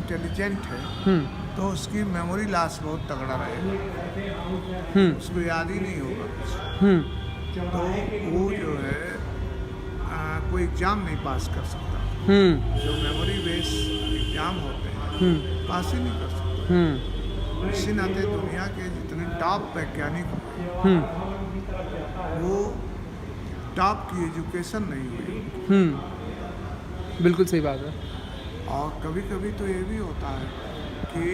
Intelligent है तो उसकी मेमोरी लॉस बहुत तगड़ा रहेगा, उसको याद ही नहीं होगा कुछ। तो वो जो है कोई एग्ज़ाम नहीं पास कर सकता। जो मेमोरी बेस एग्ज़ाम होते हैं पास ही नहीं कर सकता। इसी नाते दुनिया के जितने टॉप वैज्ञानिक हुए वो टॉप की एजुकेशन नहीं हुई। बिल्कुल सही बात है। और कभी कभी तो ये भी होता है कि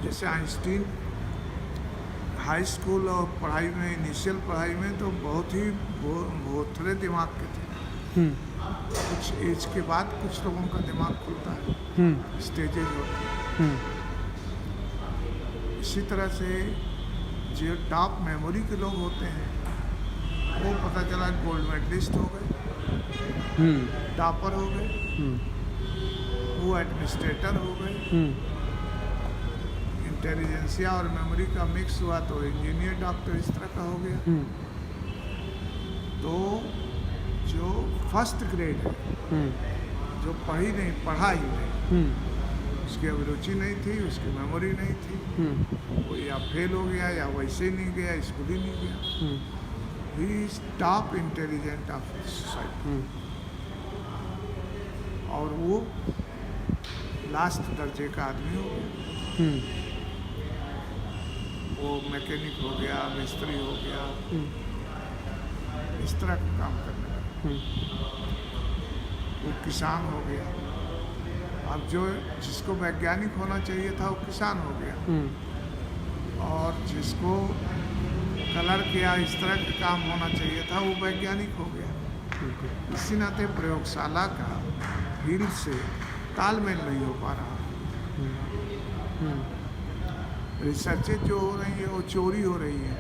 जैसे आइंस्टीन हाई स्कूल और पढ़ाई में, इनिशियल पढ़ाई में तो बहुत ही भोथरे दिमाग के थे। कुछ एज के बाद कुछ लोगों का दिमाग खुलता है, स्टेजेज होती है। इसी तरह से जो टॉप मेमोरी के लोग होते हैं वो पता चला गोल्ड मेडलिस्ट हो गए, टॉपर हो गए, वो एडमिनिस्ट्रेटर हो गए। इंटेलिजेंसिया और मेमोरी का मिक्स हुआ तो इंजीनियर, डॉक्टर, इस तरह का हो गया। तो जो फर्स्ट ग्रेड है, जो पढ़ा ही नहीं, उसकी अभिरुचि नहीं थी, उसकी मेमोरी नहीं थी, वो या फेल हो गया या वैसे ही नहीं गया, स्कूल ही नहीं गया। He is top intelligent of society. और वो लास्ट दर्जे का आदमी हो गया। वो मैकेनिक हो गया, मिस्त्री हो गया, इस तरह का काम करने लगा। वो किसान हो गया। अब जो जिसको वैज्ञानिक होना चाहिए था वो किसान हो गया, और जिसको कलर किया इस तरह का काम होना चाहिए था वो वैज्ञानिक हो गया। इसी नाते प्रयोगशाला का फील्ड से तालमेल नहीं हो पा रहा। रिसर्चेज जो हो रही है वो चोरी हो रही है,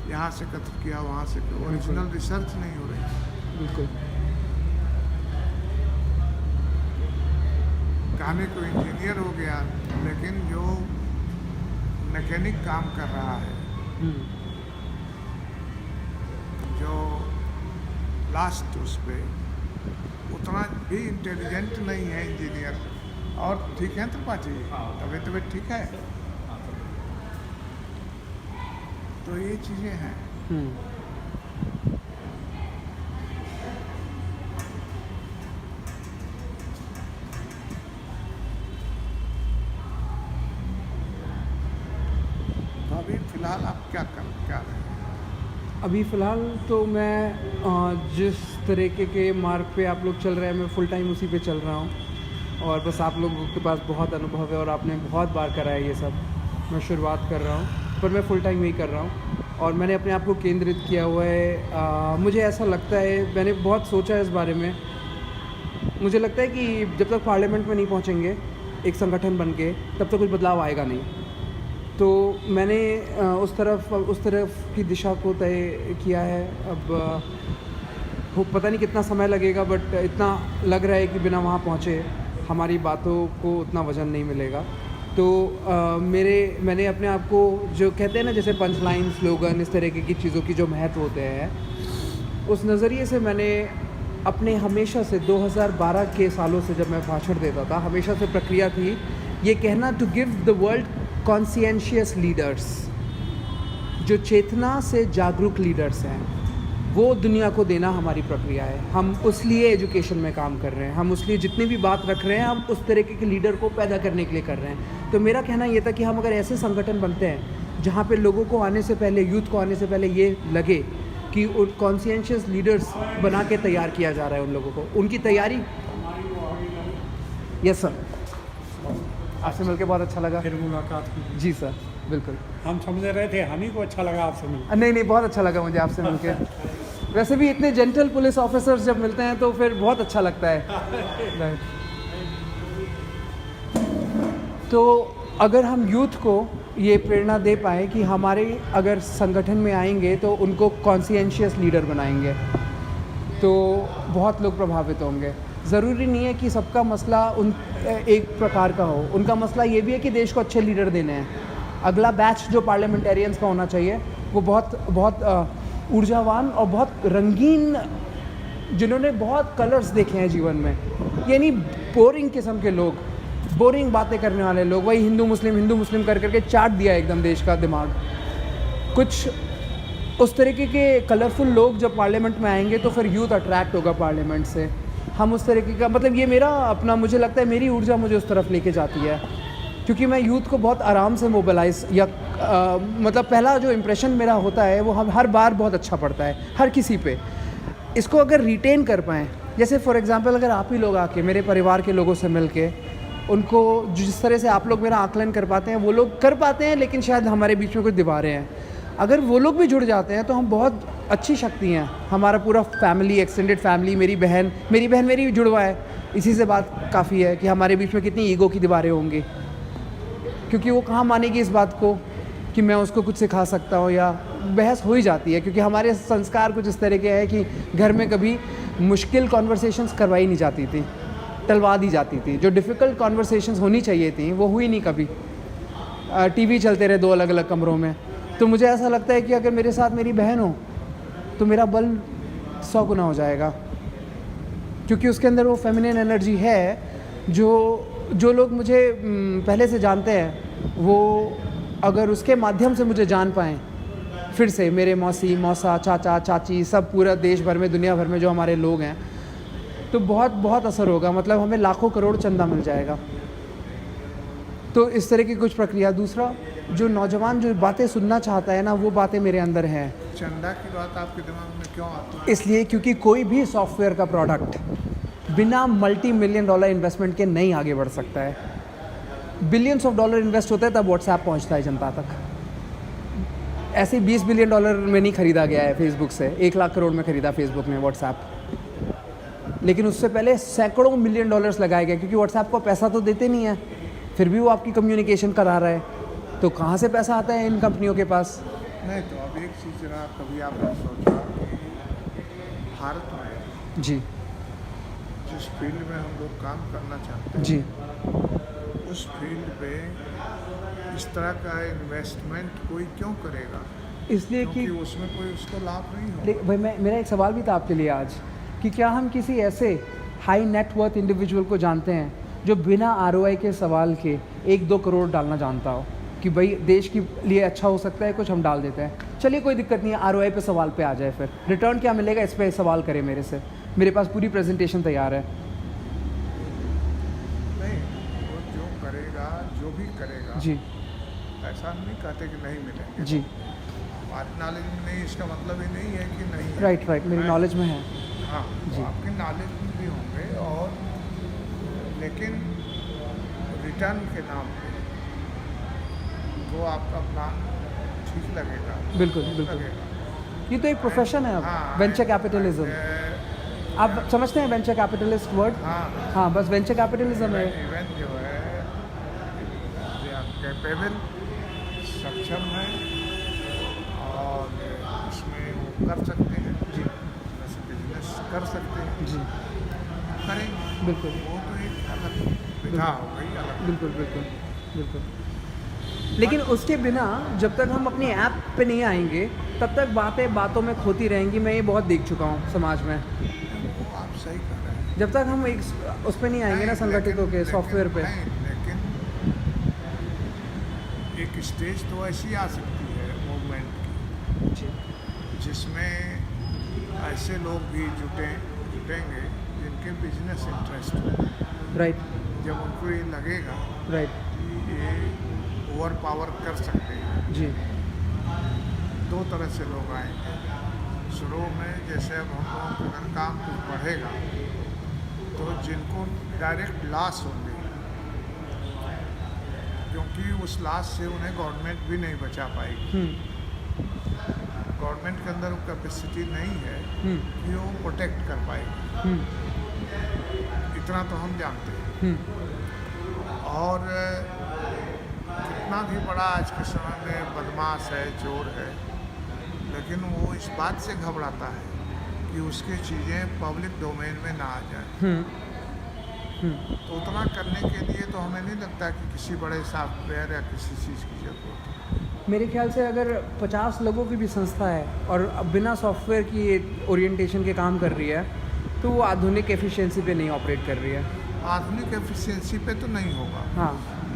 यहाँ से एकत्र किया वहाँ से, ओरिजिनल रिसर्च नहीं हो रही। बिल्कुल। कहने को इंजीनियर हो गया, लेकिन जो मैकेनिक काम कर रहा है, जो लास्ट उस पर उतना भी इंटेलिजेंट नहीं है इंजीनियर। और ठीक है त्रिपाठी, तबीयत ठीक है, तो ये चीज़ें हैं। तो अभी फिलहाल आप क्या रहे हैं? अभी फ़िलहाल तो मैं जिस तरीके के मार्ग पे आप लोग चल रहे हैं मैं फुल टाइम उसी पे चल रहा हूँ। और बस आप लोगों के पास बहुत अनुभव है और आपने बहुत बार करा है ये सब। मैं शुरुआत कर रहा हूँ पर मैं फुल टाइम यही कर रहा हूँ और मैंने अपने आप को केंद्रित किया हुआ है। मुझे ऐसा लगता है, मैंने बहुत सोचा है इस बारे में, मुझे लगता है कि जब तक पार्लियामेंट में नहीं पहुँचेंगे एक संगठन बन के तब तक कुछ बदलाव आएगा नहीं। तो मैंने उस तरफ की दिशा को तय किया है। अब पता नहीं कितना समय लगेगा, बट इतना लग रहा है कि बिना वहाँ पहुँचे हमारी बातों को उतना वज़न नहीं मिलेगा। तो मैंने अपने आप को, जो कहते हैं ना जैसे पंच लाइन, स्लोगन, इस तरीके की चीज़ों की जो महत्व होते हैं, उस नज़रिए से मैंने अपने हमेशा से 2012 के सालों से जब मैं भाषण देता था, हमेशा से प्रक्रिया थी ये कहना, to give the world conscientious leaders, जो चेतना से जागरूक लीडर्स हैं, वो दुनिया को देना हमारी प्रक्रिया है। हम उस लिए एजुकेशन में काम कर रहे हैं, हम उस लिए जितनी भी बात रख रहे हैं हम उस तरीके के लीडर को पैदा करने के लिए कर रहे हैं। तो मेरा कहना ये था कि हम अगर ऐसे संगठन बनते हैं जहाँ पे लोगों को आने से पहले, यूथ को आने से पहले ये लगे कि उन कॉन्शियंशियस लीडर्स बना के तैयार किया जा रहा है उन लोगों को, उनकी तैयारी। यस सर, आपसे मिलकर बहुत अच्छा लगा। फिर मुलाकात की। जी सर, बिल्कुल। हम समझ रहे थे हम ही को अच्छा लगा आपसे मिलकर। नहीं, बहुत अच्छा लगा मुझे आपसे मिलकर। वैसे भी इतने जेंटल पुलिस ऑफिसर्स जब मिलते हैं तो फिर बहुत अच्छा लगता है। तो अगर हम यूथ को ये प्रेरणा दे पाए कि हमारे अगर संगठन में आएंगे तो उनको कॉन्शियंशियस लीडर बनाएंगे, तो बहुत लोग प्रभावित होंगे। ज़रूरी नहीं है कि सबका मसला एक प्रकार का हो, उनका मसला ये भी है कि देश को अच्छे लीडर देने हैं। अगला बैच जो पार्लियामेंटेरियंस का होना चाहिए वो बहुत ऊर्जावान और बहुत रंगीन, जिन्होंने बहुत कलर्स देखे हैं जीवन में, ये नहीं बोरिंग किस्म के लोग। बोरिंग बातें करने वाले लोग, वही हिंदू मुस्लिम कर करके चाट दिया एकदम देश का दिमाग। कुछ उस तरीके के कलरफुल लोग जब पार्लियामेंट में आएंगे तो फिर यूथ अट्रैक्ट होगा पार्लियामेंट से। हम उस तरीके का, मतलब ये मेरा अपना, मुझे लगता है मेरी ऊर्जा मुझे उस तरफ लेके जाती है, क्योंकि मैं यूथ को बहुत आराम से मोबिलाइज या मतलब पहला जो इम्प्रेशन मेरा होता है वो हम हर बार बहुत अच्छा पड़ता है हर किसी पे। इसको अगर रिटेन कर पाएँ, जैसे फॉर एग्जांपल अगर आप ही लोग आके मेरे परिवार के लोगों से मिल के उनको जिस तरह से आप लोग मेरा आकलन कर पाते हैं वो लोग कर पाते हैं, लेकिन शायद हमारे बीच में कुछ दीवारें हैं। अगर वो लोग भी जुड़ जाते हैं तो हम बहुत अच्छी शक्ति हैं। हमारा पूरा फैमिली, एक्सटेंडेड फैमिली, मेरी बहन मेरी जुड़वा है, इसी से बात काफ़ी है कि हमारे बीच में कितनी ईगो की दीवारें होंगी, क्योंकि वो कहाँ मानेगी इस बात को कि मैं उसको कुछ सिखा सकता हूँ, या बहस हो ही जाती है क्योंकि हमारे संस्कार कुछ इस तरह के हैं कि घर में कभी मुश्किल कॉन्वर्सेशंस करवाई नहीं जाती थी, टलवा दी जाती थी। जो डिफ़िकल्ट कॉन्वर्सेशंस होनी चाहिए थी वो हुई नहीं कभी। टीवी चलते रहे 2 अलग अलग कमरों में। तो मुझे ऐसा लगता है कि अगर मेरे साथ मेरी बहन हो तो मेरा बल 100 गुना हो जाएगा, क्योंकि उसके अंदर वो फेमिनिन एनर्जी है जो लोग मुझे पहले से जानते हैं, वो अगर उसके माध्यम से मुझे जान पाएँ फिर से, मेरे मौसी, मौसा, चाचा, चाची, सब पूरा देश भर में, दुनिया भर में जो हमारे लोग हैं, तो बहुत बहुत असर होगा। मतलब हमें लाखों करोड़ चंदा मिल जाएगा। तो इस तरह की कुछ प्रक्रिया। दूसरा, जो नौजवान जो बातें सुनना चाहता है ना, वो बातें मेरे अंदर हैं। चंदा की बात आपके दिमाग में क्यों आती है? इसलिए क्योंकि कोई भी सॉफ्टवेयर का प्रोडक्ट बिना मल्टी-मिलियन डॉलर इन्वेस्टमेंट के नहीं आगे बढ़ सकता है। बिलियंस ऑफ डॉलर इन्वेस्ट होता है तब व्हाट्सएप पहुंचता है जनता तक। ऐसे 20 बिलियन डॉलर में नहीं खरीदा गया है फेसबुक से, 1 लाख करोड़ में खरीदा फेसबुक ने व्हाट्सएप, लेकिन उससे पहले सैकड़ों मिलियन डॉलर्स लगाए गए, क्योंकि व्हाट्सएप को पैसा तो देते नहीं है, फिर भी वो आपकी कम्युनिकेशन करा रहा है। तो कहाँ से पैसा आता है इन कंपनियों के पास? नहीं, तो अब एक चीज़ जरा कभी आपने सोचा कि भारत में जी जिस फील्ड में हम लोग काम करना चाहते हैं, जी उस फील्ड पे इस तरह का इन्वेस्टमेंट कोई क्यों करेगा? इसलिए क्योंकि कि उसमें कोई उसको लाभ नहीं होगा। भाई मेरा एक सवाल भी था आपके लिए आज, कि क्या हम किसी ऐसे हाई नेटवर्थ इंडिविजुअल को जानते हैं जो बिना ROI के सवाल के 1-2 करोड़ डालना जानता हो कि भाई देश के लिए अच्छा हो सकता है कुछ, हम डाल देते हैं, चलिए कोई दिक्कत नहीं है, ROI पे सवाल पे आ जाए, फिर रिटर्न क्या मिलेगा इस पर सवाल करे मेरे से, मेरे पास पूरी प्रेजेंटेशन तैयार है। नहीं, वो जो करेगा, जो भी करेगा, जी ऐसा नहीं कहते कि नहीं मिलेंगे। जी, हमारी नॉलेज में नहीं, इसका मतलब ये नहीं है कि नहीं है। राइट, मेरी नॉलेज में है। हाँ, जी। तो आपके नॉलेज में भी होंगे, और लेकिन रिटर्न के नाम पे वो आपका प्लान ठीक लगेगा। बिल्कुल लगेगा। ये तो एक प्रोफेशन है अब, हाँ, वेंचर कैपिटलिज्म। आप समझते हैं वेंचर कैपिटलिस्ट वर्ड? हाँ, हाँ, बस वेंचर कैपिटलिज्म है। इवेंट जो है कैपेबल, सक्षम है, और इसमें वो कर सकते हैं, बिजनेस कर सकते हैं, जी करेंगे। बिल्कुल वो तो एक अलग विधा हो गई, अलग। बिल्कुल। लेकिन उसके बिना जब तक हम अपनी ऐप पे नहीं आएंगे तब तक बातें बातों में खोती रहेंगी। मैं ये बहुत देख चुका हूँ समाज में। वो आप सही कर रहे हैं। जब तक हम एक उस पे नहीं आएंगे ना, संगठित होकर सॉफ्टवेयर पे। लेकिन एक स्टेज तो ऐसी आ सकती है मूवमेंट की, जिसमें ऐसे लोग भी जुटेंगे जिनके बिजनेस इंटरेस्ट हो। राइट जब उनको ये लगेगा राइट कि ये ओवर पावर कर सकते हैं, जी 2 तरह से लोग आएंगे। शुरू में जैसे अब हम लोगों का अगर काम कुछ बढ़ेगा तो जिनको डायरेक्ट लॉस होंगे, क्योंकि उस लॉस से उन्हें गवर्नमेंट भी नहीं बचा पाएगी। गवर्नमेंट के अंदर वो कैपेसिटी नहीं है कि वो प्रोटेक्ट कर पाएगी। इतना तो हम जानते हैं। और कितना भी बड़ा आज के समय में बदमाश है, चोर है, लेकिन वो इस बात से घबराता है कि उसकी चीज़ें पब्लिक डोमेन में ना आ जाए। तो उतना करने के लिए तो हमें नहीं लगता कि किसी बड़े सॉफ्टवेयर या किसी चीज़ की ज़रूरत है। मेरे ख्याल से अगर 50 लोगों की भी संस्था है और बिना सॉफ्टवेयर की ओरिएंटेशन के काम कर रही है तो वो आधुनिक एफिशिएंसी पे नहीं ऑपरेट कर रही है। आधुनिक एफिशिएंसी पे तो नहीं होगा, हाँ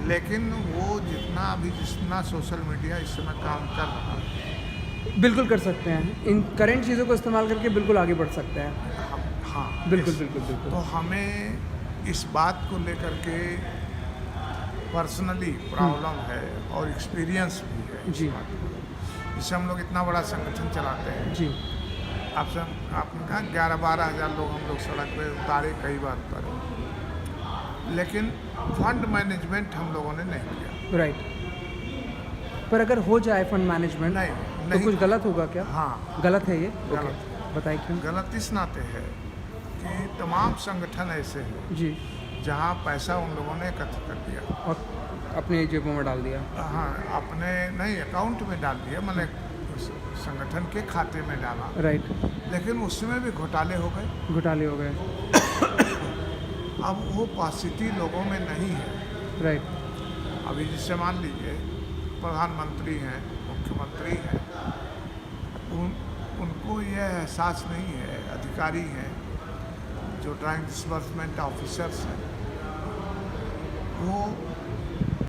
लेकिन वो जितना सोशल मीडिया इस समय काम कर रहा है, बिल्कुल कर सकते हैं, इन करंट चीज़ों को इस्तेमाल करके बिल्कुल आगे बढ़ सकते हैं। हाँ बिल्कुल इस- बिल्कुल बिल्कुल। तो हमें इस बात को लेकर के पर्सनली प्रॉब्लम है और एक्सपीरियंस भी है इस जी। बात को। जैसे हम लोग इतना बड़ा संगठन चलाते हैं, जी आपने कहा 11-12 हज़ार लोग हम लोग सड़क पे उतारे, कई बार उतारे, लेकिन फंड मैनेजमेंट हम लोगों ने नहीं किया। राइट। पर अगर हो जाए फंड मैनेजमेंट नहीं, तो नहीं। कुछ गलत होगा क्या? हाँ, गलत है ये? गलत। ओके, बताइए क्यों? गलत इस नाते है कि तमाम संगठन ऐसे हैं जी। जहाँ पैसा उन लोगों ने एकत्र कर दिया, और अपने जेबों में डाल दिया। हाँ, अपने नहीं अकाउंट में डाल दिया, मतलब संगठन के खाते में डाला, राइट। लेकिन उसमें भी घोटाले हो गए। घोटाले हो गए। अब वो पॉसिटी लोगों में नहीं है। राइट। अभी जिससे मान लीजिए प्रधानमंत्री हैं, मुख्यमंत्री हैं, उनको यह एहसास नहीं है, अधिकारी हैं जो ड्राइंग डिसबर्समेंट ऑफिसर्स हैं, वो